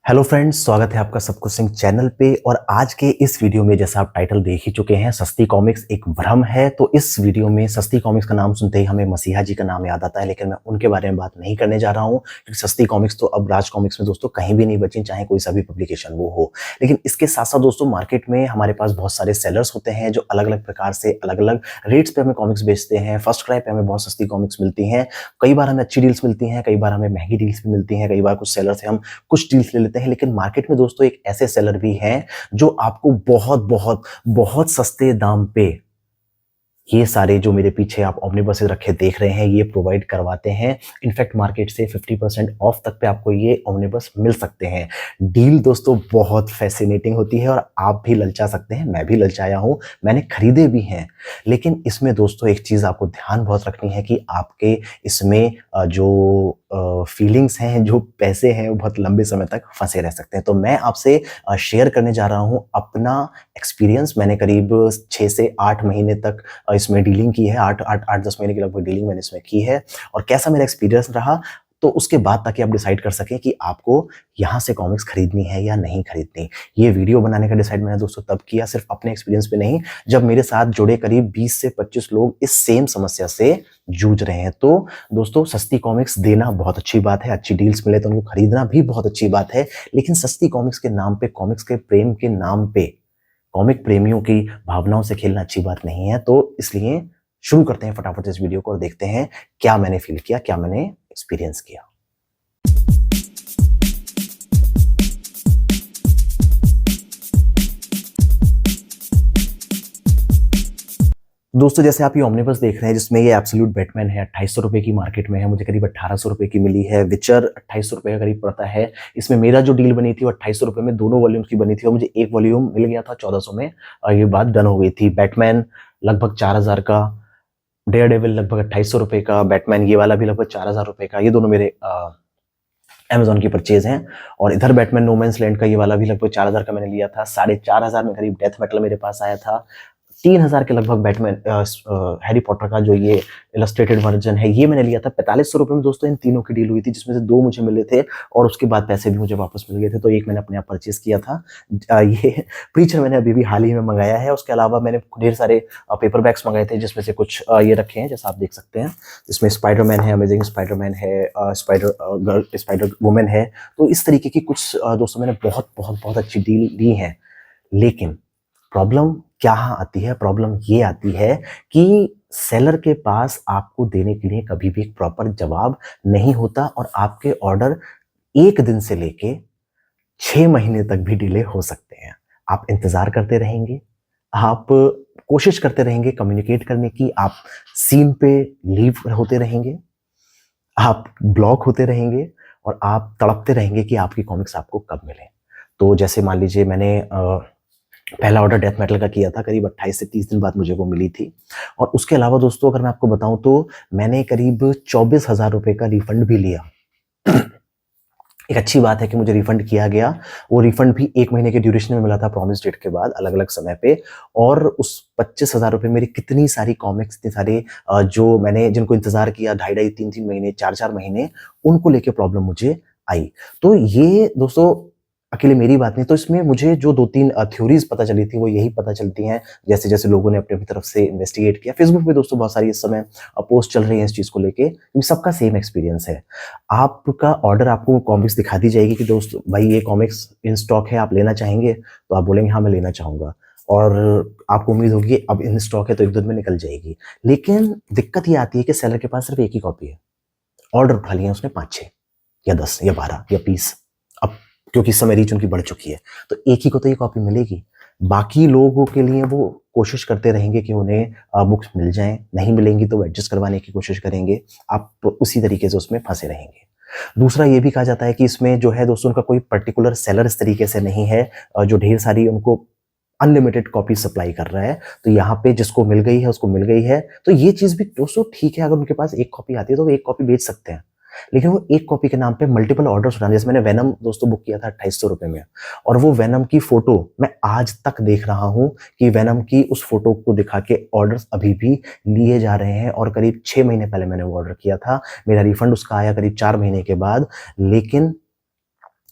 Hello friends, स्वागत है आपका सबकुछ सिंह चैनल पे। और आज के इस वीडियो में जैसा आप टाइटल देख ही चुके हैं, सस्ती कॉमिक्स एक भ्रम है। तो इस वीडियो में सस्ती कॉमिक्स का नाम सुनते ही हमें मसीहा जी का नाम याद आता है, लेकिन मैं उनके बारे में बात नहीं करने जा रहा हूं, क्योंकि सस्ती कॉमिक्स तो अब राज कॉमिक्स में दोस्तों कहीं भी नहीं बची, चाहे कोई सा भी पब्लिकेशन वो हो। लेकिन इसके साथ साथ दोस्तों मार्केट में हमारे पास बहुत सारे सेलर्स होते हैं जो अलग अलग प्रकार से अलग अलग रेट्स पे हमें कॉमिक्स बेचते हैं। फर्स्ट क्राई पे हमें बहुत सस्ती कॉमिक्स मिलती हैं, कई बार हमें अच्छी डील्स मिलती हैं, कई बार हमें महंगी डील्स भी मिलती हैं, कई बार कुछ सेलर से हम कुछ डील्स ले लेते हैं। लेकिन मार्केट में दोस्तों एक ऐसे सेलर भी हैं जो आपको बहुत बहुत बहुत सस्ते दाम पे ये सारे जो मेरे पीछे आप ओमनीबसेस रखे देख रहे हैं ये प्रोवाइड करवाते हैं। इनफैक्ट मार्केट से 50% ऑफ तक पे आपको ये ओमनीबस मिल सकते हैं। डील दोस्तों बहुत फैसिनेटिंग होती है और आप भी ललचा सकते हैं, मैं भी ललचाया हूं, मैंने खरीदे भी हैं। लेकिन इसमें दोस्तों एक चीज आपको ध्यान बहुत रखनी है कि आपके इसमें जो फीलिंग्स हैं, जो पैसे हैं, वो बहुत लंबे समय तक फंसे रह सकते हैं। तो मैं आपसे शेयर करने जा रहा हूं अपना एक्सपीरियंस। मैंने करीब 6 से 8 महीने तक इसमें डीलिंग की है, 8-10 महीने की लगभग डीलिंग मैंने इसमें की है। और कैसा मेरा एक्सपीरियंस रहा, तो उसके बाद ताकि आप डिसाइड कर सकें कि आपको यहाँ से कॉमिक्स खरीदनी है या नहीं खरीदनी। ये वीडियो बनाने का डिसाइड मैंने दोस्तों तब किया, सिर्फ अपने एक्सपीरियंस पे नहीं, जब मेरे साथ जुड़े करीब 20 से 25 लोग इस सेम समस्या से जूझ रहे हैं। तो दोस्तों सस्ती कॉमिक्स देना बहुत अच्छी बात है, अच्छी डील्स मिले तो उनको खरीदना भी बहुत अच्छी बात है। लेकिन सस्ती कॉमिक्स के नाम पे, कॉमिक्स के प्रेम के नाम पे, कॉमिक प्रेमियों की भावनाओं से खेलना अच्छी बात नहीं है। तो इसलिए शुरू करते हैं फटाफट इस वीडियो को और देखते हैं क्या मैंने फील किया, क्या मैंने एक्सपीरियंस किया। दोस्तों जैसे आप ये ओमनीबस देख रहे हैं जिसमें ये एब्सोल्यूट बैटमैन है, 2800 रुपए की मार्केट में है, मुझे करीब 1800 रुपए की मिली है। विचर 2800 रुपए का करीब पड़ता है। इसमें मेरा जो डील बनी थी वो 2800 रुपए में दोनों वॉल्यूम्स की बनी थी और मुझे एक वॉल्यूम मिल गया था 1400 में और ये बात डन हो गई थी। बैटमैन लगभग 4000 का, डेयर डेविल लगभग 2800 रुपए का, बैटमैन ये वाला भी लगभग 4000 रुपए का। ये दोनों मेरे अमेजोन की परचेज हैं। और इधर बैटमैन नो मैंस लैंड का ये वाला भी लगभग 4000 का मैंने लिया था। 4500 में करीब डेथ मेटल मेरे पास आया था। 3000 के लगभग बैटमैन हैरी पॉटर का जो ये इलस्ट्रेटेड वर्जन है ये मैंने लिया था। 4500 रुपए में दोस्तों इन तीनों की डील हुई थी, जिसमें से 2 मुझे मिले थे और उसके बाद पैसे भी मुझे वापस मिल गए थे। तो एक मैंने अपने आप परचेज किया था। ये प्रीचर मैंने अभी भी हाल ही में मंगाया है। उसके अलावा मैंने ढेर सारे पेपर बैग्स मंगाए थे, जिसमें से कुछ ये रखे हैं जैसा आप देख सकते हैं। इसमें स्पाइडरमैन है, अमेजिंग स्पाइडरमैन है, स्पाइडर गर्ल, स्पाइडर वुमेन है। तो इस तरीके की कुछ दोस्तों मैंने बहुत बहुत बहुत अच्छी डील ली है। लेकिन प्रॉब्लम क्या आती है? प्रॉब्लम ये आती है कि सेलर के पास आपको देने के लिए कभी भी एक प्रॉपर जवाब नहीं होता और आपके ऑर्डर 1 दिन से लेके 6 महीने तक भी डिले हो सकते हैं। आप इंतजार करते रहेंगे, आप कोशिश करते रहेंगे कम्युनिकेट करने की, आप सीन पे लीव होते रहेंगे, आप ब्लॉक होते रहेंगे और आप तड़पते रहेंगे कि आपकी कॉमिक्स आपको कब मिले। तो जैसे मान लीजिए मैंने पहला ऑर्डर डेथ मेटल का किया था, करीब 28 से 30 दिन बाद मुझे वो मिली थी। और उसके अलावा दोस्तों अगर मैं आपको बताऊं तो मैंने करीब 24,000 रुपए का रिफंड भी लिया। एक अच्छी बात है कि मुझे रिफंड किया गया। वो रिफंड भी 1 महीने के ड्यूरेशन में मिला था, प्रॉमिस डेट के बाद, अलग अलग समय पे। और उस 25,000 रुपए मेरी कितनी सारी कॉमिक्स, इतने सारे जो मैंने जिनको इंतजार किया 2.5-2.5 3-3 महीने, 4-4 महीने, उनको लेके प्रॉब्लम मुझे आई। तो ये दोस्तों अकेले मेरी बात नहीं, तो इसमें मुझे जो 2-3 थ्योरीज पता चली थी वो यही पता चलती हैं, जैसे जैसे लोगों ने अपनी अपनी तरफ से इन्वेस्टिगेट किया। फेसबुक पे दोस्तों बहुत सारी इस समय पोस्ट चल रही है इस चीज को लेके, क्योंकि सबका सेम एक्सपीरियंस है। आपका ऑर्डर, आपको कॉमिक्स दिखा दी जाएगी कि दोस्त भाई ये कॉमिक्स इन स्टॉक है, आप लेना चाहेंगे? तो आप बोलेंगे हाँ मैं लेना चाहूंगा, और आपको उम्मीद होगी अब इन स्टॉक है तो 1-2 दिन में निकल जाएगी। लेकिन दिक्कत ये आती है कि सेलर के पास सिर्फ एक ही कॉपी है, ऑर्डर उठा लिए उसने 5-6 या 10 या 12 या 20। अब क्योंकि इस समय रीच उनकी बढ़ चुकी है तो एक ही को तो ये कॉपी मिलेगी। बाकी लोगों के लिए वो कोशिश करते रहेंगे कि उन्हें बुक्स मिल जाएं, नहीं मिलेंगी तो वो एडजस्ट करवाने की कोशिश करेंगे। आप उसी तरीके से उसमें फंसे रहेंगे। दूसरा ये भी कहा जाता है कि इसमें जो है दोस्तों उनका कोई पर्टिकुलर सेलर इस तरीके से नहीं है जो ढेर सारी उनको अनलिमिटेड कॉपी सप्लाई कर रहा है। तो यहाँ पे जिसको मिल गई है उसको मिल गई है। तो ये चीज भी दोस्तों ठीक है, अगर उनके पास एक कॉपी आती है तो वो एक कॉपी बेच सकते हैं। लेकिन वो एक कॉपी के नाम पे मल्टीपल ऑर्डर्स उठाने, जैसे मैंने वेनम दोस्तों बुक किया था 2800 रुपए में, और वो वेनम की फोटो मैं आज तक देख रहा हूं कि वेनम की उस फोटो को दिखा के ऑर्डर्स अभी भी लिए जा रहे हैं। और करीब 6 महीने पहले मैंने वो ऑर्डर किया था, मेरा रिफंड उसका आया करीब 4 महीने के बाद। लेकिन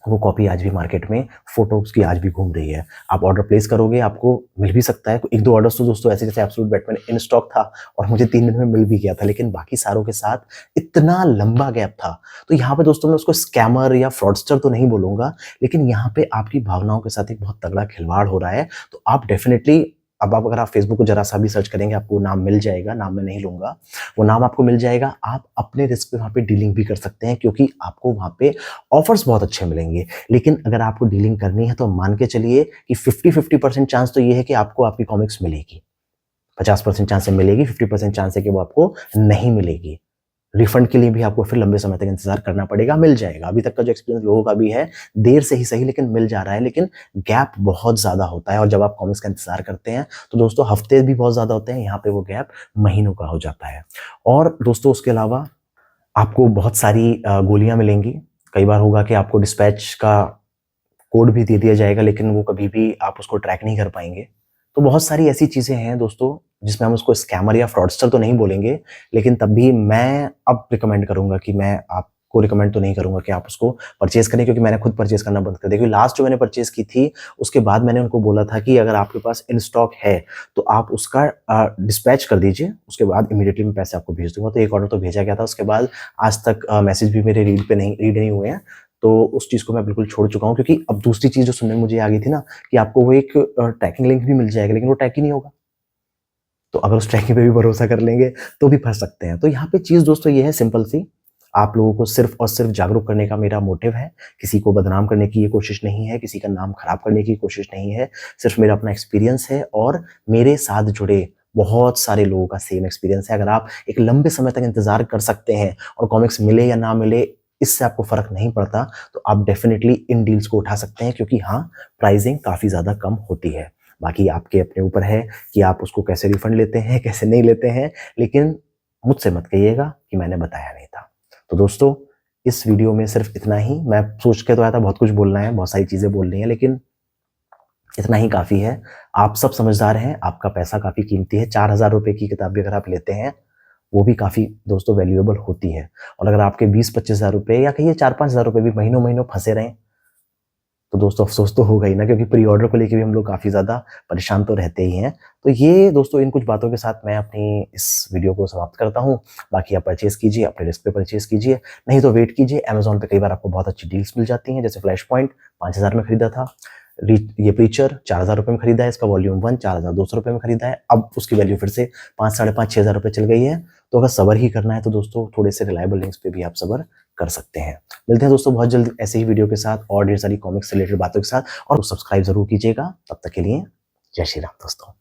वो कॉपी आज भी मार्केट में फोटोज की आज भी घूम रही है। आप ऑर्डर प्लेस करोगे, आपको मिल भी सकता है। एक दो ऑर्डर्स तो दोस्तों ऐसे जैसे एब्सोल्यूट बैटमैन इन स्टॉक था और मुझे 3 दिन में मिल भी गया था, लेकिन बाकी सारों के साथ इतना लंबा गैप था। तो यहाँ पे दोस्तों मैं उसको स्कैमर या फ्रॉडस्टर तो नहीं बोलूँगा, लेकिन यहाँ पे आपकी भावनाओं के साथ एक बहुत तगड़ा खिलवाड़ हो रहा है। तो आप डेफ़िनिटली, अब आप अगर आप फेसबुक को ज़रा सा भी सर्च करेंगे, आपको नाम मिल जाएगा, नाम मैं नहीं लूँगा, वो नाम आपको मिल जाएगा। आप अपने रिस्क पे वहाँ पे डीलिंग भी कर सकते हैं, क्योंकि आपको वहाँ पे ऑफर्स बहुत अच्छे मिलेंगे। लेकिन अगर आपको डीलिंग करनी है तो मान के चलिए कि 50-50% चांस तो ये है कि आपको आपकी कॉमिक्स मिलेगी। 50% चांस से मिलेगी, 50% चांस है कि वो आपको नहीं मिलेगी। रिफंड के लिए भी आपको फिर लंबे समय तक इंतजार करना पड़ेगा, मिल जाएगा। अभी तक का जो एक्सपीरियंस लोगों का भी है, देर से ही सही लेकिन मिल जा रहा है, लेकिन गैप बहुत ज़्यादा होता है। और जब आप कॉमिक्स का इंतजार करते हैं तो दोस्तों हफ्ते भी बहुत ज़्यादा होते हैं, यहाँ पे वो गैप महीनों का हो जाता है। और दोस्तों उसके अलावा आपको बहुत सारी गोलियाँ मिलेंगी। कई बार होगा कि आपको डिस्पैच का कोड भी दे दिया जाएगा, लेकिन वो कभी भी आप उसको ट्रैक नहीं कर पाएँगे। तो बहुत सारी ऐसी चीज़ें हैं दोस्तों, जिसमें हम उसको स्कैमर या फ्रॉडस्टर तो नहीं बोलेंगे, लेकिन तब भी मैं अब रिकमेंड करूँगा कि मैं आपको रिकमेंड तो नहीं करूँगा कि आप उसको परचेज़ करें, क्योंकि मैंने खुद परचेज़ करना बंद कर दिया। क्योंकि लास्ट जो मैंने परचेज़ की थी, उसके बाद मैंने उनको बोला था कि अगर आपके पास इन स्टॉक है, तो आप उसका डिस्पैच कर दीजिए, उसके बाद इमीडिएटली मैं पैसे आपको भेज दूँगा। तो एक ऑर्डर तो भेजा गया था, उसके बाद आज तक मैसेज भी मेरे रीड नहीं हुए हैं। तो उस चीज़ को मैं बिल्कुल छोड़ चुका हूँ, क्योंकि अब दूसरी चीज़ जो सुनने में मुझे आ गई थी ना, कि आपको वो एक ट्रैकिंग लिंक भी मिल जाएगा, लेकिन वो ट्रैक ही नहीं होगा। तो अगर उस ट्रैकिंग पे भी भरोसा कर लेंगे तो भी फँस सकते हैं। तो यहाँ पे चीज़ दोस्तों ये है सिंपल सी, आप लोगों को सिर्फ़ और सिर्फ़ जागरूक करने का मेरा मोटिव है। किसी को बदनाम करने की ये कोशिश नहीं है, किसी का नाम खराब करने की कोशिश नहीं है। सिर्फ़ मेरा अपना एक्सपीरियंस है और मेरे साथ जुड़े बहुत सारे लोगों का सेम एक्सपीरियंस है। अगर आप एक लंबे समय तक इंतज़ार कर सकते हैं और कॉमिक्स मिले या ना मिले, इससे आपको फ़र्क नहीं पड़ता, तो आप डेफ़िनिटली इन डील्स को उठा सकते हैं, क्योंकि हाँ, प्राइसिंग काफ़ी ज़्यादा कम होती है। बाकी आपके अपने ऊपर है कि आप उसको कैसे रिफंड लेते हैं, कैसे नहीं लेते हैं, लेकिन मुझसे मत कहिएगा कि मैंने बताया नहीं था। तो दोस्तों, इस वीडियो में सिर्फ़ इतना ही। मैं सोच के तो आया था बहुत कुछ बोलना है, बहुत सारी चीज़ें बोलनी है, लेकिन इतना ही काफ़ी है। आप सब समझदार हैं, आपका पैसा काफ़ी कीमती है। 4,000 रुपए की किताब भी अगर आप लेते हैं, वो भी काफ़ी दोस्तों वैल्यूएबल होती है। और अगर आपके 20-25 हज़ार रुपए या कहिए 4-5 हज़ार रुपए भी महीनों-महीनों फँसे रहें, तो दोस्तों अफ़सोस तो होगा ही ना, क्योंकि प्री ऑर्डर को लेके भी हम लोग काफ़ी ज़्यादा परेशान तो रहते ही हैं। तो ये दोस्तों, इन कुछ बातों के साथ मैं अपनी इस वीडियो को समाप्त करता हूँ। बाकी आप परचेज़ कीजिए, अपने रिस्क पे परचेज़ कीजिए, नहीं तो वेट कीजिए। अमेज़न पे कई बार आपको बहुत अच्छी डील्स मिल जाती हैं, जैसे फ्लैश पॉइंट 5,000 में खरीदा था। ये प्रीचर 4,000 रुपए में खरीदा है, इसका वॉल्यूम 1 4,200 रुपए में खरीदा है। अब उसकी वैल्यू फिर से 5 साढ़े 5 6,000 रुपए चल गई है। तो अगर सब्र ही करना है तो दोस्तों थोड़े से रिलायबल लिंक्स पे भी आप सब्र कर सकते हैं। मिलते हैं दोस्तों बहुत जल्द ऐसे ही वीडियो के साथ और ढेर सारी कॉमिक्स से रिलेटेड बातों के साथ, और सब्सक्राइब ज़रूर कीजिएगा। तब तक के लिए जय श्री राम दोस्तों।